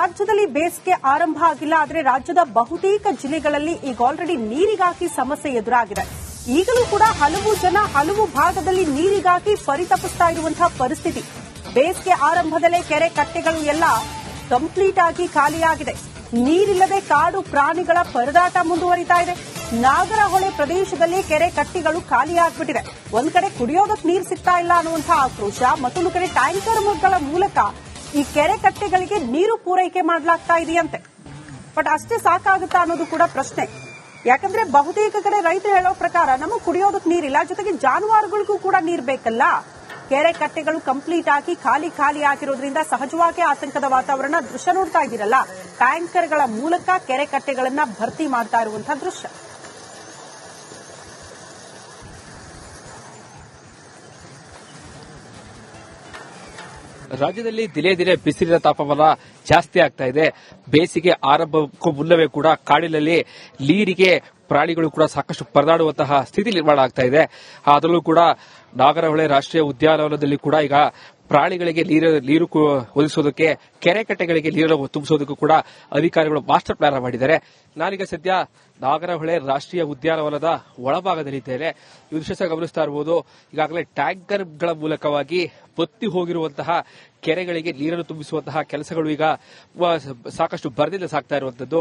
ರಾಜ್ಯದಲ್ಲಿ ಬೇಸಿಗೆ ಆರಂಭ ಆಗಿಲ್ಲ, ಆದರೆ ರಾಜ್ಯದ ಬಹುತೇಕ ಜಿಲ್ಲೆಗಳಲ್ಲಿ ಈಗ ಆಲ್ರೆಡಿ ನೀರಿಗಾಗಿ ಸಮಸ್ಯೆ ಎದುರಾಗಿದೆ. ಈಗಲೂ ಕೂಡ ಹಲವು ಜನ ಹಲವು ಭಾಗದಲ್ಲಿ ನೀರಿಗಾಗಿ ಪರಿತಪಿಸ್ತಾ ಇರುವಂತಹ ಪರಿಸ್ಥಿತಿ. ಬೇಸಿಗೆ ಆರಂಭದಲ್ಲೇ ಕೆರೆ ಕಟ್ಟೆಗಳು ಎಲ್ಲ ಕಂಪ್ಲೀಟ್ ಆಗಿ ಖಾಲಿಯಾಗಿದೆ. ನೀರಿಲ್ಲದೆ ಕಾಡು ಪ್ರಾಣಿಗಳ ಪರದಾಟ ಮುಂದುವರಿತಾ ಇದೆ. ನಾಗರಹೊಳೆ ಪ್ರದೇಶದಲ್ಲಿ ಕೆರೆ ಕಟ್ಟೆಗಳು ಖಾಲಿಯಾಗ್ಬಿಟ್ಟಿದೆ. ಒಂದ್ ಕಡೆ ಕುಡಿಯೋದಕ್ಕೆ ನೀರು ಸಿಗ್ತಾ ಇಲ್ಲ ಅನ್ನುವಂತಹ ಆಕ್ರೋಶ, ಮತ್ತೊಂದು ಕಡೆ ಟ್ಯಾಂಕರ್ಗಳ ಮೂಲಕ ಈ ಕೆರೆ ಕಟ್ಟೆಗಳಿಗೆ ನೀರು ಪೂರೈಕೆ ಮಾಡಲಾಗ್ತಾ ಇದೆಯಂತೆ. ಬಟ್ ಅಷ್ಟೇ ಸಾಕಾಗುತ್ತಾ ಅನ್ನೋದು ಕೂಡ ಪ್ರಶ್ನೆ. ಯಾಕಂದ್ರೆ ಬಹುತೇಕ ಕಡೆ ರೈತರು ಹೇಳೋ ಪ್ರಕಾರ ನಮಗೆ ಕುಡಿಯೋದಕ್ಕೆ ನೀರಿಲ್ಲ, ಜೊತೆಗೆ ಜಾನುವಾರುಗಳಿಗೂ ಕೂಡ ನೀರು ಬೇಕಲ್ಲ. ಕೆರೆ ಕಟ್ಟೆಗಳು ಕಂಪ್ಲೀಟ್ ಆಗಿ ಖಾಲಿ ಆಗಿರೋದ್ರಿಂದ ಸಹಜವಾಗಿ ಆತಂಕದ ವಾತಾವರಣ. ದೃಶ್ಯ ನೋಡ್ತಾ ಇದ್ದೀರಲ್ಲ, ಟ್ಯಾಂಕರ್ಗಳ ಮೂಲಕ ಕೆರೆ ಕಟ್ಟೆಗಳನ್ನ ಭರ್ತಿ ಮಾಡ್ತಾ ಇರುವಂತಹ ದೃಶ್ಯ. ರಾಜ್ಯದಲ್ಲಿ ದಿನೇ ದಿನೇ ಬಿಸಿಲಿನ ತಾಪಮಾನ ಜಾಸ್ತಿ ಆಗ್ತಾ ಇದೆ. ಬೇಸಿಗೆ ಆರಂಭಕ್ಕೂ ಮುನ್ನವೇ ಕೂಡ ಕಾಡಿನಲ್ಲಿ ನೀರಿಗೆ ಪ್ರಾಣಿಗಳು ಕೂಡ ಸಾಕಷ್ಟು ಪರದಾಡುವಂತಹ ಸ್ಥಿತಿ ನಿರ್ಮಾಣ ಆಗ್ತಾ ಇದೆ. ಅದರಲ್ಲೂ ಕೂಡ ನಾಗರಹೊಳೆ ರಾಷ್ಟ್ರೀಯ ಉದ್ಯಾನವನದಲ್ಲಿ ಕೂಡ ಈಗ ಪ್ರಾಣಿಗಳಿಗೆ ನೀರು ಒದಗಿಸೋದಕ್ಕೆ, ಕೆರೆ ಕಟ್ಟೆಗಳಿಗೆ ನೀರನ್ನು ತುಂಬಿಸೋದಕ್ಕೂ ಕೂಡ ಅಧಿಕಾರಿಗಳು ಮಾಸ್ಟರ್ ಪ್ಲಾನ್ ಮಾಡಿದ್ದಾರೆ. ನಾನೀಗ ಸದ್ಯ ನಾಗರಹೊಳೆ ರಾಷ್ಟ್ರೀಯ ಉದ್ಯಾನವನದ ಒಳಭಾಗದಲ್ಲಿದ್ದೇನೆ. ಈ ದೃಶ್ಯ ಗಮನಿಸ್ತಾ ಇರಬಹುದು. ಈಗಾಗಲೇ ಟ್ಯಾಂಕರ್ಗಳ ಮೂಲಕವಾಗಿ ಬತ್ತಿ ಹೋಗಿರುವಂತಹ ಕೆರೆಗಳಿಗೆ ನೀರನ್ನು ತುಂಬಿಸುವಂತಹ ಕೆಲಸಗಳು ಈಗ ಸಾಕಷ್ಟು ಭರದಿಂದ ಸಾಗ್ತಾ ಇರುವಂತದ್ದು.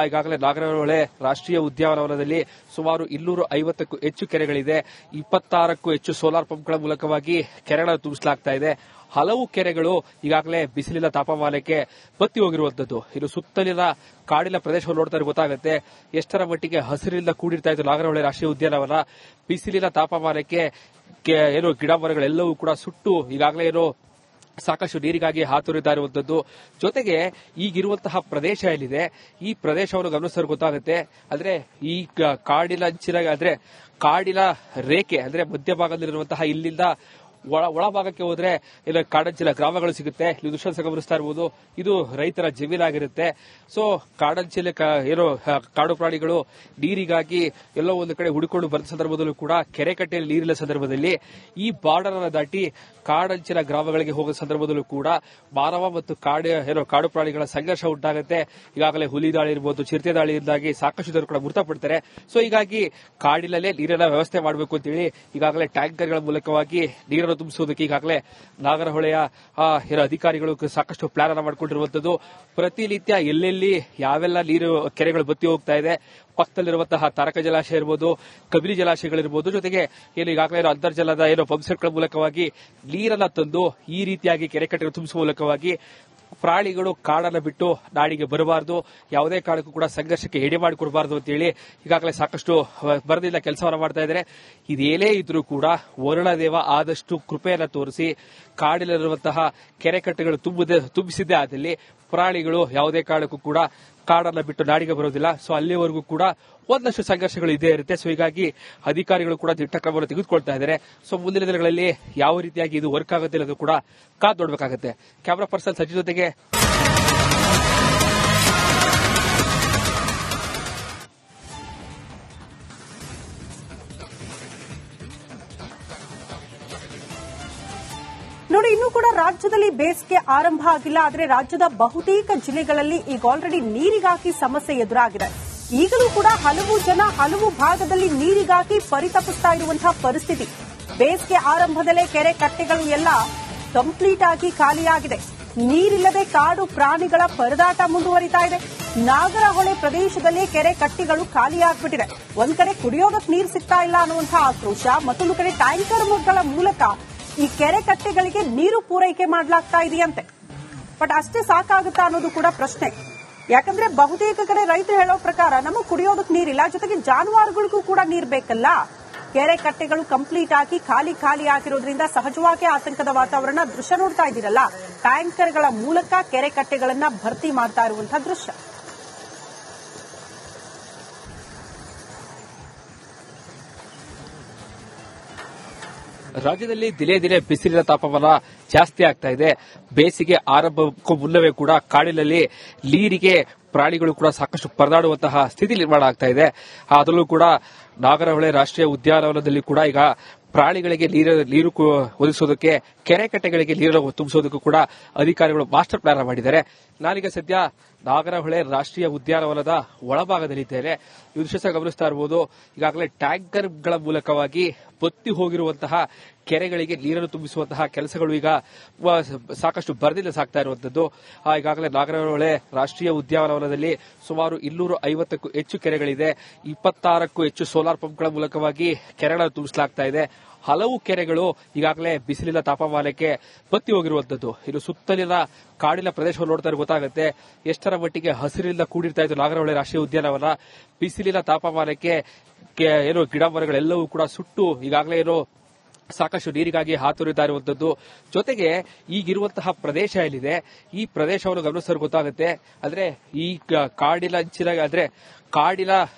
ಈಗಾಗಲೇ ನಾಗರಹೊಳೆ ರಾಷ್ಟ್ರೀಯ ಉದ್ಯಾನವನದಲ್ಲಿ ಸುಮಾರು 250ಕ್ಕೂ ಹೆಚ್ಚು ಕೆರೆಗಳಿದೆ. 26ಕ್ಕೂ ಹೆಚ್ಚು ಸೋಲಾರ್ ಪಂಪ್ಗಳ ಮೂಲಕವಾಗಿ ಕೆರೆಗಳನ್ನು ತುಂಬಿಸಲಾಗ್ತಾ ಇದೆ. ಹಲವು ಕೆರೆಗಳು ಈಗಾಗಲೇ ಬಿಸಿಲಿನ ತಾಪಮಾನಕ್ಕೆ ಬತ್ತಿ ಹೋಗಿರುವಂತದ್ದು. ಇನ್ನು ಸುತ್ತಲಿನ ಕಾಡಿನ ಪ್ರದೇಶವನ್ನು ನೋಡ್ತಾ ಗೊತ್ತಾಗುತ್ತೆ ಎಷ್ಟರ ಮಟ್ಟಿಗೆ ಹಸಿರಿನಿಂದ ಕೂಡಿರ್ತಾ ಇತ್ತು ನಾಗರಹೊಳೆ ರಾಷ್ಟ್ರೀಯ ಉದ್ಯಾನವನ. ಬಿಸಿಲಿನ ತಾಪಮಾನಕ್ಕೆ ಏನು ಗಿಡ ಮರಗಳೆಲ್ಲವೂ ಕೂಡ ಸುಟ್ಟು ಈಗಾಗಲೇ ಏನು ಸಾಕಷ್ಟು ನೀರಿಗಾಗಿ ಹಾತೊರಿತಾ ಇರುವಂತದ್ದು. ಜೊತೆಗೆ ಈಗಿರುವಂತಹ ಪ್ರದೇಶ ಏನಿದೆ, ಈ ಪ್ರದೇಶವನ್ನು ಗಮನಿಸಿದ್ರೆ ಗೊತ್ತಾಗುತ್ತೆ. ಅಂದ್ರೆ ಈ ಕಾಡಿನ ಅಂಚಿನ ಅಂದ್ರೆ ಕಾಡಿನ ರೇಖೆ ಅಂದ್ರೆ ಮಧ್ಯಭಾಗದಲ್ಲಿರುವಂತಹ ಇಲ್ಲಿಂದ ಒಳಭಾಗಕ್ಕೆ ಹೋದ್ರೆ ಇಲ್ಲ ಕಾಡಂಚಿನ ಗ್ರಾಮಗಳು ಸಿಗುತ್ತೆ. ಇಲ್ಲಿ ದೃಶ್ಯ ಗಮನಿಸ್ತಾ ಇರಬಹುದು. ಇದು ರೈತರ ಜಮೀನಾಗಿರುತ್ತೆ. ಸೊ ಕಾಡಂಚಿನ ಏನು ಕಾಡು ಪ್ರಾಣಿಗಳು ನೀರಿಗಾಗಿ ಎಲ್ಲೋ ಒಂದು ಕಡೆ ಹುಡುಕೊಂಡು ಬಂದ ಸಂದರ್ಭದಲ್ಲೂ ಕೂಡ ಕೆರೆ ಕಟ್ಟೆಯಲ್ಲಿ ನೀರಿಲ್ಲ ಸಂದರ್ಭದಲ್ಲಿ ಈ ಬಾರ್ಡರ್ ಅನ್ನು ದಾಟಿ ಕಾಡಂಚಿನ ಗ್ರಾಮಗಳಿಗೆ ಹೋಗುವ ಸಂದರ್ಭದಲ್ಲೂ ಕೂಡ ಮಾನವ ಮತ್ತು ಕಾಡು ಪ್ರಾಣಿಗಳ ಸಂಘರ್ಷ ಉಂಟಾಗುತ್ತೆ. ಈಗಾಗಲೇ ಹುಲಿ ದಾಳಿ ಇರಬಹುದು, ಚಿರತೆ ದಾಳಿಯಿಂದಾಗಿ ಸಾಕಷ್ಟು ಜನರು ಕೂಡ ಮೃತಪಡ್ತಾರೆ. ಸೊ ಹೀಗಾಗಿ ಕಾಡಿನಲ್ಲೇ ನೀರಿನ ವ್ಯವಸ್ಥೆ ಮಾಡಬೇಕು ಅಂತೇಳಿ ಈಗಾಗಲೇ ಟ್ಯಾಂಕರ್ಗಳ ಮೂಲಕವಾಗಿ ನೀರನ್ನು ತುಂಬಿಸುವುದಕ್ಕೆ ಈಗಾಗಲೇ ನಾಗರಹೊಳೆಯ ಅಧಿಕಾರಿಗಳು ಸಾಕಷ್ಟು ಪ್ಲಾನ್ ಅನ್ನು ಮಾಡಿಕೊಂಡಿರುವಂತದ್ದು. ಪ್ರತಿನಿತ್ಯ ಎಲ್ಲೆಲ್ಲಿ ಯಾವೆಲ್ಲ ನೀರು ಕೆರೆಗಳು ಬತ್ತಿ ಹೋಗ್ತಾ ಇದೆ, ಪಕ್ಕದಲ್ಲಿರುವಂತಹ ತಾರಕ ಜಲಾಶಯ ಇರಬಹುದು, ಕಬಿನಿ ಜಲಾಶಯಗಳಿರಬಹುದು, ಜೊತೆಗೆ ಏನು ಈಗಾಗಲೇ ಅಂತರ್ಜಲದ ಪಂಪ್ಸೆಟ್ಗಳ ಮೂಲಕವಾಗಿ ನೀರನ್ನ ತಂದು ಈ ರೀತಿಯಾಗಿ ಕೆರೆ ಕಟ್ಟೆಗಳು ತುಂಬಿಸುವ ಮೂಲಕವಾಗಿ ಪ್ರಾಣಿಗಳು ಕಾಡನ್ನು ಬಿಟ್ಟು ನಾಡಿಗೆ ಬರಬಾರದು, ಯಾವುದೇ ಕಾರಣಕ್ಕೂ ಕೂಡ ಸಂಘರ್ಷಕ್ಕೆ ಎಡೆ ಮಾಡಿಕೊಡಬಾರದು ಅಂತೇಳಿ ಈಗಾಗಲೇ ಸಾಕಷ್ಟು ಬರದಿಂದ ಕೆಲಸವನ್ನು ಮಾಡ್ತಾ ಇದ್ದಾರೆ. ಇದೇನೇ ಇದ್ರೂ ಕೂಡ ವರುಣದೇವ ಆದಷ್ಟು ಕೃಪೆಯನ್ನು ತೋರಿಸಿ ಕಾಡಿನಲ್ಲಿರುವಂತಹ ಕೆರೆ ಕಟ್ಟೆಗಳು ತುಂಬಿಸಿದ್ದೇ ಆದಲ್ಲಿ ಪ್ರಾಣಿಗಳು ಯಾವುದೇ ಕಾರಣಕ್ಕೂ ಕೂಡ ಕಾಡನ್ನು ಬಿಟ್ಟು ನಾಡಿಗೆ ಬರೋದಿಲ್ಲ. ಸೊ ಅಲ್ಲಿವರೆಗೂ ಕೂಡ ಒಂದಷ್ಟು ಸಂಘರ್ಷಗಳು ಇದೇ ಇರುತ್ತೆ. ಸೊ ಹೀಗಾಗಿ ಅಧಿಕಾರಿಗಳು ಕೂಡ ದಿಟ್ಟ ಕ್ರಮವನ್ನು ತೆಗೆದುಕೊಳ್ತಾ ಇದ್ದಾರೆ. ಸೊ ಮುಂದಿನ ದಿನಗಳಲ್ಲಿ ಯಾವ ರೀತಿಯಾಗಿ ಇದು ವರ್ಕ್ ಆಗುತ್ತೆ ಅನ್ನೋದು ಕೂಡ ಕಾದು ನೋಡಬೇಕಾಗುತ್ತೆ. ಕ್ಯಾಮರಾ ಪರ್ಸನ್ ಸಜ್ಜಿ ಜೊತೆಗೆ ನೋಡಿ, ಇನ್ನೂ ಕೂಡ ರಾಜ್ಯದಲ್ಲಿ ಬೇಸಿಗೆ ಆರಂಭ ಆಗಿಲ್ಲ, ಆದರೆ ರಾಜ್ಯದ ಬಹುತೇಕ ಜಿಲ್ಲೆಗಳಲ್ಲಿ ಈಗ ಆಲ್ರೆಡಿ ನೀರಿಗಾಗಿ ಸಮಸ್ಯೆ ಎದುರಾಗಿದೆ. ಈಗಲೂ ಕೂಡ ಹಲವು ಜನ ಹಲವು ಭಾಗದಲ್ಲಿ ನೀರಿಗಾಗಿ ಪರಿತಪಿಸ್ತಾ ಇರುವಂತಹ ಪರಿಸ್ಥಿತಿ. ಬೇಸಿಗೆ ಆರಂಭದಲ್ಲೇ ಕೆರೆ ಕಟ್ಟೆಗಳು ಎಲ್ಲ ಕಂಪ್ಲೀಟ್ ಆಗಿ ಖಾಲಿಯಾಗಿದೆ. ನೀರಿಲ್ಲದೆ ಕಾಡು ಪ್ರಾಣಿಗಳ ಪರದಾಟ ಮುಂದುವರಿತಾ ಇದೆ. ನಾಗರಹೊಳೆ ಪ್ರದೇಶದಲ್ಲಿ ಕೆರೆ ಕಟ್ಟೆಗಳು ಖಾಲಿಯಾಗ್ಬಿಟ್ಟಿದೆ. ಒಂದ್ ಕಡೆ ಕುಡಿಯೋದಕ್ಕೆ ನೀರು ಸಿಗ್ತಾ ಇಲ್ಲ ಅನ್ನುವಂತಹ ಆಕ್ರೋಶ, ಮತ್ತೊಂದು ಕಡೆ ಟ್ಯಾಂಕರ್ಗಳ ಮೂಲಕ ಈ ಕೆರೆ ಕಟ್ಟೆಗಳಿಗೆ ನೀರು ಪೂರೈಕೆ ಮಾಡಲಾಗ್ತಾ ಇದೆಯಂತೆ. ಬಟ್ ಅಷ್ಟೇ ಸಾಕಾಗುತ್ತಾ ಅನ್ನೋದು ಕೂಡ ಪ್ರಶ್ನೆ. ಯಾಕಂದ್ರೆ ಬಹುತೇಕ ಕಡೆ ರೈತರು ಹೇಳೋ ಪ್ರಕಾರ ನಮಗೆ ಕುಡಿಯೋದಕ್ಕೆ ನೀರಿಲ್ಲ, ಜೊತೆಗೆ ಜಾನುವಾರುಗಳಿಗೂ ಕೂಡ ನೀರು ಬೇಕಲ್ಲ. ಕೆರೆ ಕಟ್ಟೆಗಳು ಕಂಪ್ಲೀಟ್ ಆಗಿ ಖಾಲಿ ಆಗಿರೋದ್ರಿಂದ ಸಹಜವಾಗಿ ಆತಂಕದ ವಾತಾವರಣ. ದೃಶ್ಯ ನೋಡ್ತಾ ಇದ್ದೀರಲ್ಲ, ಟ್ಯಾಂಕರ್ಗಳ ಮೂಲಕ ಕೆರೆ ಕಟ್ಟೆಗಳನ್ನ ಭರ್ತಿ ಮಾಡ್ತಾ ಇರುವಂತಹ ದೃಶ್ಯ. ರಾಜ್ಯದಲ್ಲಿ ದಿನೇ ದಿನೇ ಬಿಸಿಲಿನ ತಾಪಮಾನ ಜಾಸ್ತಿ ಆಗ್ತಾ ಇದೆ. ಬೇಸಿಗೆ ಆರಂಭಕ್ಕೂ ಮುನ್ನವೇ ಕೂಡ ಕಾಡಿನಲ್ಲಿ ನೀರಿಗೆ ಪ್ರಾಣಿಗಳು ಕೂಡ ಸಾಕಷ್ಟು ಪರದಾಡುವಂತಹ ಸ್ಥಿತಿ ನಿರ್ಮಾಣ ಆಗ್ತಾ ಇದೆ. ಅದರಲ್ಲೂ ಕೂಡ ನಾಗರಹೊಳೆ ರಾಷ್ಟ್ರೀಯ ಉದ್ಯಾನವನದಲ್ಲಿ ಕೂಡ ಈಗ ಪ್ರಾಣಿಗಳಿಗೆ ನೀರು ಒದಗಿಸೋದಕ್ಕೆ ಕೆರೆ ಕಟ್ಟೆಗಳಿಗೆ ನೀರು ತುಂಬಿಸೋದಕ್ಕೂ ಕೂಡ ಅಧಿಕಾರಿಗಳು ಮಾಸ್ಟರ್ ಪ್ಲಾನ್ ಮಾಡಿದ್ದಾರೆ. ನಾನೀಗ ಸದ್ಯ ನಾಗರಹೊಳೆ ರಾಷ್ಟ್ರೀಯ ಉದ್ಯಾನವನದ ಒಳಭಾಗದಲ್ಲಿದ್ದೇನೆ. ಈ ದೃಶ್ಯ ಗಮನಿಸ್ತಾ ಇರಬಹುದು. ಈಗಾಗಲೇ ಟ್ಯಾಂಕರ್ಗಳ ಮೂಲಕವಾಗಿ ಬತ್ತಿ ಹೋಗಿರುವಂತಹ ಕೆರೆಗಳಿಗೆ ನೀರನ್ನು ತುಂಬಿಸುವಂತಹ ಕೆಲಸಗಳು ಈಗ ಸಾಕಷ್ಟು ಭರದಿಂದ ಸಾಗ್ತಾ ಇರುವಂತದ್ದು. ಈಗಾಗಲೇ ನಾಗರಹೊಳೆ ರಾಷ್ಟ್ರೀಯ ಉದ್ಯಾನವನದಲ್ಲಿ ಸುಮಾರು 250ಕ್ಕೂ ಹೆಚ್ಚು ಕೆರೆಗಳಿದೆ. 26ಕ್ಕೂ ಹೆಚ್ಚು ಸೋಲಾರ್ ಪಂಪ್ಗಳ ಮೂಲಕವಾಗಿ ಕೆರೆಗಳನ್ನು ತುಂಬಿಸಲಾಗ್ತಾ ಇದೆ. ಹಲವು ಕೆರೆಗಳು ಈಗಾಗಲೇ ಬಿಸಿಲಿನ ತಾಪಮಾನಕ್ಕೆ ಬತ್ತಿ ಹೋಗಿರುವಂತದ್ದು. ಇದು ಸುತ್ತಲಿನ ಕಾಡಿನ ಪ್ರದೇಶವನ್ನು ನೋಡ್ತಾ ಗೊತ್ತಾಗುತ್ತೆ ಎಷ್ಟರ ಮಟ್ಟಿಗೆ ಹಸಿರಿನಿಂದ ಕೂಡಿರ್ತಾ ಇತ್ತು ನಾಗರಹೊಳೆ ರಾಷ್ಟ್ರೀಯ ಉದ್ಯಾನವನ. ಬಿಸಿಲಿನ ತಾಪಮಾನಕ್ಕೆ ಗಿಡ ಮರಗಳೆಲ್ಲವೂ ಕೂಡ ಸುಟ್ಟು ಈಗಾಗಲೇ ಸಾಕಷ್ಟು ನೀರಿಗಾಗಿ ಹಾತೊರಿತಾ ಇರುವಂತದ್ದು. ಜೊತೆಗೆ ಈಗಿರುವಂತಹ ಪ್ರದೇಶ ಏನಿದೆ ಈ ಪ್ರದೇಶವನ್ನು ಗಮನಿಸಿದ್ರೆ ಗೊತ್ತಾಗುತ್ತೆ. ಅಂದ್ರೆ ಈ ಕಾಡಿನ ಅಂಚಿನ ಕಾಡಿನ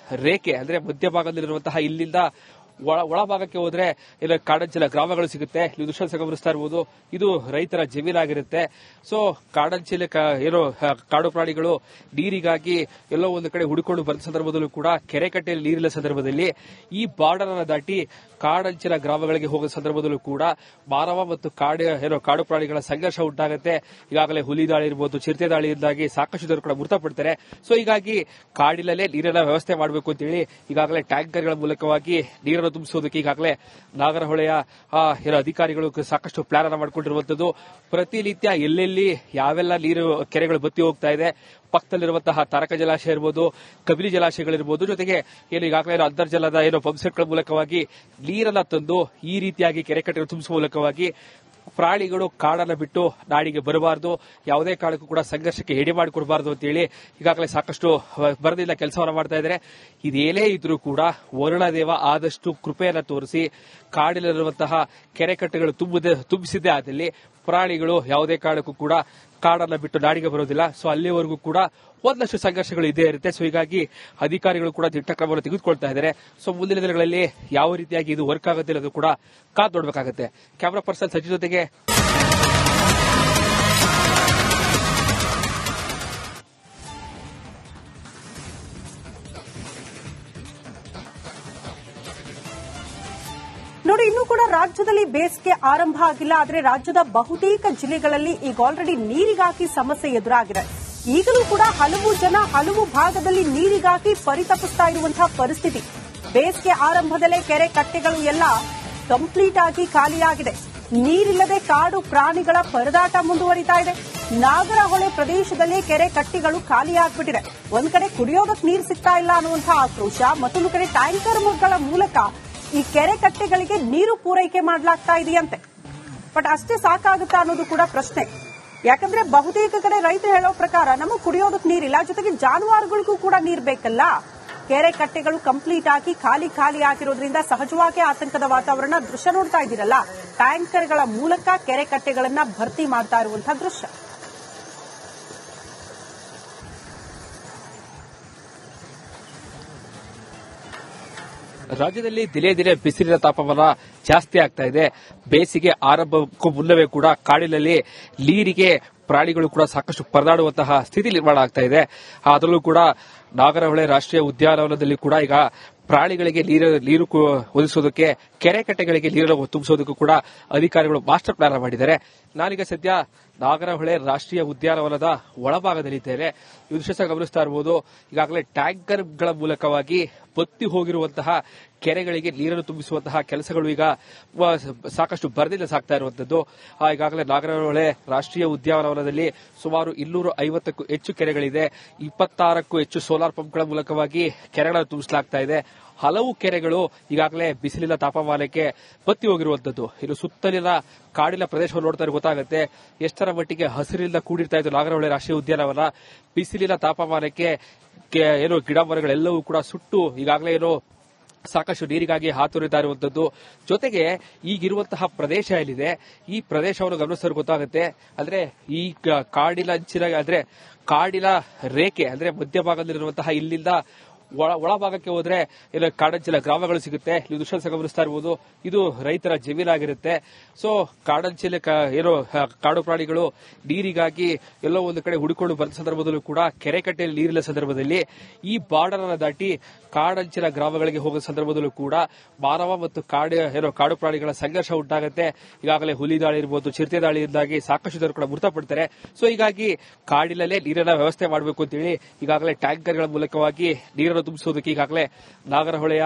ರೇಖೆ ಅಂದ್ರೆ ಮಧ್ಯಭಾಗದಲ್ಲಿರುವಂತಹ ಇಲ್ಲಿಂದ ಒಳಭಾಗಕ್ಕೆ ಹೋದ್ರೆ ಇಲ್ಲ ಕಾಡಂಚಿನ ಗ್ರಾಮಗಳು ಸಿಗುತ್ತೆ. ನೀವು ದೃಶ್ಯ ಗಮನಿಸ್ತಾ ಇರಬಹುದು. ಇದು ರೈತರ ಜಮೀನಾಗಿರುತ್ತೆ. ಸೊ ಕಾಡಂಚಿನ ಕಾಡು ಪ್ರಾಣಿಗಳು ನೀರಿಗಾಗಿ ಎಲ್ಲೋ ಒಂದು ಕಡೆ ಹುಡುಕೊಂಡು ಬಂದ ಸಂದರ್ಭದಲ್ಲೂ ಕೂಡ ಕೆರೆ ಕಟ್ಟೆಯಲ್ಲಿ ನೀರಿಲ್ಲ ಸಂದರ್ಭದಲ್ಲಿ ಈ ಬಾರ್ಡರ್ ಅನ್ನು ದಾಟಿ ಕಾಡಂಚಿನ ಗ್ರಾಮಗಳಿಗೆ ಹೋಗುವ ಸಂದರ್ಭದಲ್ಲೂ ಕೂಡ ಮಾನವ ಮತ್ತು ಕಾಡು ಪ್ರಾಣಿಗಳ ಸಂಘರ್ಷ ಉಂಟಾಗುತ್ತೆ. ಈಗಾಗಲೇ ಹುಲಿ ದಾಳಿ ಇರಬಹುದು, ಚಿರತೆ ದಾಳಿಯಿಂದಾಗಿ ಸಾಕಷ್ಟು ಜನರು ಕೂಡ ಮೃತಪಡ್ತಾರೆ. ಸೊ ಹೀಗಾಗಿ ಕಾಡಿನಲ್ಲೇ ನೀರಿನ ವ್ಯವಸ್ಥೆ ಮಾಡಬೇಕು ಅಂತೇಳಿ ಈಗಾಗಲೇ ಟ್ಯಾಂಕರ್ಗಳ ಮೂಲಕವಾಗಿ ನೀರನ್ನು ತುಂಬಿಸೋದಕ್ಕೆ ಈಗಾಗಲೇ ನಾಗರಹೊಳೆಯ ಅಧಿಕಾರಿಗಳು ಸಾಕಷ್ಟು ಪ್ಲಾನ್ ಅನ್ನು ಮಾಡಿಕೊಂಡಿರುವಂತದ್ದು. ಪ್ರತಿನಿತ್ಯ ಎಲ್ಲೆಲ್ಲಿ ಯಾವೆಲ್ಲ ನೀರು ಕೆರೆಗಳು ಬತ್ತಿ ಹೋಗ್ತಾ ಇದೆ, ಪಕ್ಕದಲ್ಲಿರುವಂತಹ ತಾರಕ ಜಲಾಶಯ ಇರಬಹುದು, ಕಬಿನಿ ಜಲಾಶಯಗಳಿರಬಹುದು, ಜೊತೆಗೆ ಈಗಾಗಲೇ ಅಂತರ್ಜಲದ ಪಂಪ್ಸೆಟ್ಗಳ ಮೂಲಕವಾಗಿ ನೀರನ್ನ ತಂದು ಈ ರೀತಿಯಾಗಿ ಕೆರೆ ಕಟ್ಟೆ ತುಂಬಿಸುವ ಮೂಲಕವಾಗಿ ಪ್ರಾಣಿಗಳು ಕಾಡನ್ನು ಬಿಟ್ಟು ನಾಡಿಗೆ ಬರಬಾರದು, ಯಾವುದೇ ಕಾರಣಕ್ಕೂ ಕೂಡ ಸಂಘರ್ಷಕ್ಕೆ ಎಡೆ ಮಾಡಿಕೊಡಬಾರದು ಅಂತೇಳಿ ಈಗಾಗಲೇ ಸಾಕಷ್ಟು ಬರದಿಂದ ಕೆಲಸವನ್ನು ಮಾಡ್ತಾ ಇದ್ದಾರೆ. ಇದೇನೇ ಇದ್ರೂ ಕೂಡ ವರುಣದೇವ ಆದಷ್ಟು ಕೃಪೆಯನ್ನು ತೋರಿಸಿ ಕಾಡಿನಲ್ಲಿರುವಂತಹ ಕೆರೆ ಕಟ್ಟೆಗಳು ತುಂಬಿಸಿದ್ದೇ ಆದಲ್ಲಿ ಪ್ರಾಣಿಗಳು ಯಾವುದೇ ಕಾರಣಕ್ಕೂ ಕೂಡ ಕಾಡನ್ನು ಬಿಟ್ಟು ನಾಡಿಗೆ ಬರೋದಿಲ್ಲ. ಸೊ ಅಲ್ಲಿವರೆಗೂ ಕೂಡ ಒಂದಷ್ಟು ಸಂಘರ್ಷಗಳು ಇದೇ ಇರುತ್ತೆ. ಸೊ ಹೀಗಾಗಿ ಅಧಿಕಾರಿಗಳು ಕೂಡ ದಿಟ್ಟ ಕ್ರಮವನ್ನು ತೆಗೆದುಕೊಳ್ತಾ ಇದ್ದಾರೆ. ಸೊ ಮುಂದಿನ ದಿನಗಳಲ್ಲಿ ಯಾವ ರೀತಿಯಾಗಿ ಇದು ವರ್ಕ್ ಆಗುತ್ತೆ ಅನ್ನೋದು ಕೂಡ ಕಾದು ನೋಡಬೇಕಾಗುತ್ತೆ. ಕ್ಯಾಮರಾ ಪರ್ಸನ್ ಸಜ್ಜಿ ಜೊತೆಗೆ ನೋಡಿ, ಇನ್ನೂ ಕೂಡ ರಾಜ್ಯದಲ್ಲಿ ಬೇಸಿಗೆ ಆರಂಭ ಆಗಿಲ್ಲ. ಆದರೆ ರಾಜ್ಯದ ಬಹುತೇಕ ಜಿಲ್ಲೆಗಳಲ್ಲಿ ಈಗ ಆಲ್ರೆಡಿ ನೀರಿಗಾಗಿ ಸಮಸ್ಯೆ ಎದುರಾಗಿದೆ. ಈಗಲೂ ಕೂಡ ಹಲವು ಜನ ಹಲವು ಭಾಗದಲ್ಲಿ ನೀರಿಗಾಗಿ ಪರಿತಪಿಸ್ತಾ ಇರುವಂತಹ ಪರಿಸ್ಥಿತಿ. ಬೇಸಿಗೆ ಆರಂಭದಲ್ಲೇ ಕೆರೆ ಕಟ್ಟೆಗಳು ಎಲ್ಲ ಕಂಪ್ಲೀಟ್ ಆಗಿ ಖಾಲಿಯಾಗಿದೆ. ನೀರಿಲ್ಲದೆ ಕಾಡು ಪ್ರಾಣಿಗಳ ಪರದಾಟ ಮುಂದುವರಿತಾ ಇದೆ. ನಾಗರಹೊಳೆ ಪ್ರದೇಶದಲ್ಲಿ ಕೆರೆ ಕಟ್ಟೆಗಳು ಖಾಲಿಯಾಗ್ಬಿಟ್ಟಿದೆ. ಒಂದ್ ಕಡೆ ಕುಡಿಯೋದಕ್ಕೆ ನೀರು ಸಿಗ್ತಾ ಇಲ್ಲ ಅನ್ನುವಂತಹ ಆಕ್ರೋಶ, ಮತ್ತೊಂದು ಕಡೆ ಟ್ಯಾಂಕರ್ಗಳ ಮೂಲಕ ಈ ಕೆರೆ ಕಟ್ಟೆಗಳಿಗೆ ನೀರು ಪೂರೈಕೆ ಮಾಡಲಾಗ್ತಾ ಇದೆಯಂತೆ. ಬಟ್ ಅಷ್ಟೇ ಸಾಕಾಗುತ್ತಾ ಅನ್ನೋದು ಕೂಡ ಪ್ರಶ್ನೆ. ಯಾಕಂದ್ರೆ ಬಹುತೇಕ ಕಡೆ ರೈತರು ಹೇಳೋ ಪ್ರಕಾರ ನಮಗೆ ಕುಡಿಯೋದಕ್ಕೆ ನೀರಿಲ್ಲ, ಜೊತೆಗೆ ಜಾನುವಾರುಗಳಿಗೂ ಕೂಡ ನೀರು ಬೇಕಲ್ಲ. ಕೆರೆ ಕಟ್ಟೆಗಳು ಕಂಪ್ಲೀಟ್ ಆಗಿ ಖಾಲಿ ಆಗಿರೋದ್ರಿಂದ ಸಹಜವಾಗಿ ಆತಂಕದ ವಾತಾವರಣ. ದೃಶ್ಯ ನೋಡ್ತಾ ಇದ್ದೀರಲ್ಲ, ಟ್ಯಾಂಕರ್ಗಳ ಮೂಲಕ ಕೆರೆ ಕಟ್ಟೆಗಳನ್ನ ಭರ್ತಿ ಮಾಡ್ತಾ ಇರುವಂತಹ ದೃಶ್ಯ. ರಾಜ್ಯದಲ್ಲಿ ದಿನೇ ದಿನೇ ಬಿಸಿಲಿನ ತಾಪಮಾನ ಜಾಸ್ತಿ ಆಗ್ತಾ ಇದೆ. ಬೇಸಿಗೆ ಆರಂಭಕ್ಕೂ ಮುನ್ನವೇ ಕೂಡ ಕಾಡಿನಲ್ಲಿ ನೀರಿಗೆ ಪ್ರಾಣಿಗಳು ಕೂಡ ಸಾಕಷ್ಟು ಪರದಾಡುವಂತಹ ಸ್ಥಿತಿ ನಿರ್ಮಾಣ ಆಗ್ತಾ ಇದೆ. ಅದರಲ್ಲೂ ಕೂಡ ನಾಗರಹೊಳೆ ರಾಷ್ಟ್ರೀಯ ಉದ್ಯಾನವನದಲ್ಲಿ ಕೂಡ ಈಗ ಪ್ರಾಣಿಗಳಿಗೆ ನೀರು ಒದಗಿಸೋದಕ್ಕೆ ಕೆರೆ ಕಟ್ಟೆಗಳಿಗೆ ನೀರನ್ನು ತುಂಬಿಸೋದಕ್ಕೂ ಕೂಡ ಅಧಿಕಾರಿಗಳು ಮಾಸ್ಟರ್ ಪ್ಲಾನ್ ಮಾಡಿದ್ದಾರೆ. ನಾನೀಗ ಸದ್ಯ ನಾಗರಹೊಳೆ ರಾಷ್ಟ್ರೀಯ ಉದ್ಯಾನವನದ ಒಳಭಾಗದಲ್ಲಿದ್ದೇನೆ. ಈ ದೃಶ್ಯ ಗಮನಿಸ್ತಾ ಇರಬಹುದು. ಈಗಾಗಲೇ ಟ್ಯಾಂಕರ್ಗಳ ಮೂಲಕವಾಗಿ ಬತ್ತಿ ಹೋಗಿರುವಂತಹ ಕೆರೆಗಳಿಗೆ ನೀರನ್ನು ತುಂಬಿಸುವಂತಹ ಕೆಲಸಗಳು ಈಗ ಸಾಕಷ್ಟು ಭರದಿಂದ ಸಾಗ್ತಾ ಇರುವಂತದ್ದು. ಈಗಾಗಲೇ ನಾಗರಹೊಳೆ ರಾಷ್ಟ್ರೀಯ ಉದ್ಯಾನವನದಲ್ಲಿ ಸುಮಾರು 250ಕ್ಕೂ ಹೆಚ್ಚು ಕೆರೆಗಳಿದೆ. 26ಕ್ಕೂ ಹೆಚ್ಚು ಸೋಲಾರ್ ಪಂಪ್ಗಳ ಮೂಲಕವಾಗಿ ಕೆರೆಗಳನ್ನು ತುಂಬಿಸಲಾಗ್ತಾ ಇದೆ. ಹಲವು ಕೆರೆಗಳು ಈಗಾಗಲೇ ಬಿಸಿಲಿನ ತಾಪಮಾನಕ್ಕೆ ಬತ್ತಿ ಹೋಗಿರುವಂತದ್ದು. ಇದು ಸುತ್ತಲಿನ ಕಾಡಿನ ಪ್ರದೇಶವನ್ನು ನೋಡ್ತಾ ಗೊತ್ತಾಗುತ್ತೆ ಎಷ್ಟರ ಮಟ್ಟಿಗೆ ಹಸಿರಿನಿಂದ ಕೂಡಿರ್ತಾ ಇತ್ತು ನಾಗರಹೊಳೆ ರಾಷ್ಟ್ರೀಯ ಉದ್ಯಾನವನ. ಬಿಸಿಲಿನ ತಾಪಮಾನಕ್ಕೆ ಗಿಡ ಮರಗಳೆಲ್ಲವೂ ಕೂಡ ಸುಟ್ಟು ಈಗಾಗಲೇ ಸಾಕಷ್ಟು ನೀರಿಗಾಗಿ ಹಾತೊರಿತಾ ಇರುವಂತದ್ದು. ಜೊತೆಗೆ ಈಗಿರುವಂತಹ ಪ್ರದೇಶ ಏನಿದೆ ಈ ಪ್ರದೇಶವನ್ನು ಗಮನಿಸಿದ್ರೆ ಗೊತ್ತಾಗುತ್ತೆ. ಅಂದ್ರೆ ಈ ಕಾಡಿನ ಅಂಚಿನ ಕಾಡಿನ ರೇಖೆ ಅಂದ್ರೆ ಮಧ್ಯಭಾಗದಲ್ಲಿರುವಂತಹ ಇಲ್ಲಿಂದ ಒಳಭಾಗಕ್ಕೆ ಹೋದ್ರೆ ಇಲ್ಲಿ ಕಾಡಂಚಿನ ಗ್ರಾಮಗಳು ಸಿಗುತ್ತೆ. ಇಲ್ಲಿ ದೃಶ್ಯ ಗಮನಿಸ್ತಾ ಇರಬಹುದು, ಇದು ರೈತರ ಜಮೀನಾಗಿರುತ್ತೆ. ಸೊ ಕಾಡಂಚಿನ ಏನೋ ಕಾಡು ಪ್ರಾಣಿಗಳು ನೀರಿಗಾಗಿ ಎಲ್ಲೋ ಒಂದು ಕಡೆ ಹುಡುಕೊಂಡು ಬಂದ ಸಂದರ್ಭದಲ್ಲೂ ಕೂಡ ಕೆರೆ ಕಟ್ಟೆಯಲ್ಲಿ ನೀರಿನ ಸಂದರ್ಭದಲ್ಲಿ ಈ ಬಾರ್ಡರ್ ಅನ್ನು ದಾಟಿ ಕಾಡಂಚಿನ ಗ್ರಾಮಗಳಿಗೆ ಹೋಗುವ ಸಂದರ್ಭದಲ್ಲೂ ಕೂಡ ಮಾನವ ಮತ್ತು ಕಾಡು ಪ್ರಾಣಿಗಳ ಸಂಘರ್ಷ ಉಂಟಾಗುತ್ತೆ. ಈಗಾಗಲೇ ಹುಲಿ ದಾಳಿ ಇರಬಹುದು, ಚಿರತೆ ದಾಳಿಯಿಂದಾಗಿ ಸಾಕಷ್ಟು ಜನರು ಕೂಡ ಮೃತಪಡ್ತಾರೆ. ಸೊ ಹೀಗಾಗಿ ಕಾಡಿನಲ್ಲೇ ನೀರಿನ ವ್ಯವಸ್ಥೆ ಮಾಡಬೇಕು ಅಂತೇಳಿ ಈಗಾಗಲೇ ಟ್ಯಾಂಕರ್ಗಳ ಮೂಲಕವಾಗಿ ನೀರನ್ನು ತುಂಬಿಸುವುದಕ್ಕೆ ಈಗಾಗಲೇ ನಾಗರಹೊಳೆಯ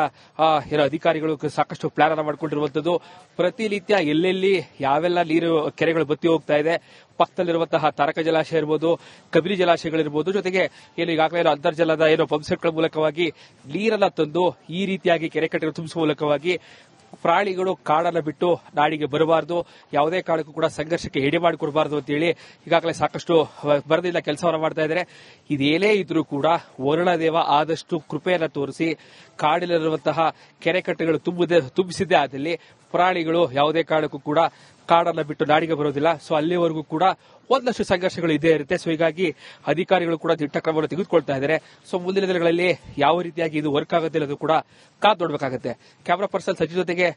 ಅಧಿಕಾರಿಗಳು ಸಾಕಷ್ಟು ಪ್ಲಾನ್ ಅನ್ನು ಮಾಡಿಕೊಂಡಿರುವಂತದ್ದು. ಪ್ರತಿನಿತ್ಯ ಎಲ್ಲೆಲ್ಲಿ ಯಾವೆಲ್ಲ ನೀರು ಕೆರೆಗಳು ಬತ್ತಿ ಹೋಗ್ತಾ ಇದೆ, ಪಕ್ಕದಲ್ಲಿರುವಂತಹ ತಾರಕ ಜಲಾಶಯ ಇರಬಹುದು, ಕಬಿನಿ ಜಲಾಶಯಗಳಿರಬಹುದು, ಜೊತೆಗೆ ಏನು ಈಗಾಗಲೇ ಅಂತರ್ಜಲದ ಪಂಪ್ಸೆಟ್ಗಳ ಮೂಲಕವಾಗಿ ನೀರನ್ನ ತಂದು ಈ ರೀತಿಯಾಗಿ ಕೆರೆ ಕಟ್ಟೆಗಳು ತುಂಬಿಸುವ ಮೂಲಕವಾಗಿ ಪ್ರಾಣಿಗಳು ಕಾಡನ್ನು ಬಿಟ್ಟು ನಾಡಿಗೆ ಬರಬಾರದು, ಯಾವುದೇ ಕಾರಣಕ್ಕೂ ಕೂಡ ಸಂಘರ್ಷಕ್ಕೆ ಎಡೆ ಮಾಡಿಕೊಡಬಾರದು ಅಂತೇಳಿ ಈಗಾಗಲೇ ಸಾಕಷ್ಟು ಬರದಿಂದ ಕೆಲಸವನ್ನು ಮಾಡ್ತಾ ಇದ್ದಾರೆ. ಇದೇನೇ ಇದ್ರೂ ಕೂಡ ವರುಣದೇವ ಆದಷ್ಟು ಕೃಪೆಯನ್ನು ತೋರಿಸಿ ಕಾಡಿನಲ್ಲಿರುವಂತಹ ಕೆರೆ ಕಟ್ಟೆಗಳು ತುಂಬಿಸಿದ್ದೇ ಆದಲ್ಲಿ ಪ್ರಾಣಿಗಳು ಯಾವುದೇ ಕಾರಣಕ್ಕೂ ಕೂಡ ಕಾಡನ್ನು ಬಿಟ್ಟು ನಾಡಿಗೆ ಬರೋದಿಲ್ಲ. ಸೊ ಅಲ್ಲಿವರೆಗೂ ಕೂಡ ಒಂದಷ್ಟು ಸಂಘರ್ಷಗಳು ಇದ್ದೇ ಇರುತ್ತೆ. ಸೊ ಹೀಗಾಗಿ ಅಧಿಕಾರಿಗಳು ಕೂಡ ದಿಟ್ಟ ಕ್ರಮವನ್ನು ತೆಗೆದುಕೊಳ್ತಾ ಇದ್ದಾರೆ. ಸೊ ಮುಂದಿನ ದಿನಗಳಲ್ಲಿ ಯಾವ ರೀತಿಯಾಗಿ ಇದು ವರ್ಕ್ ಆಗುತ್ತೆ ಅನ್ನೋದು ಕೂಡ ಕಾದು ನೋಡಬೇಕಾಗುತ್ತೆ. ಕ್ಯಾಮರಾ ಪರ್ಸನ್ ಸಚಿವ ಜೊತೆಗೆ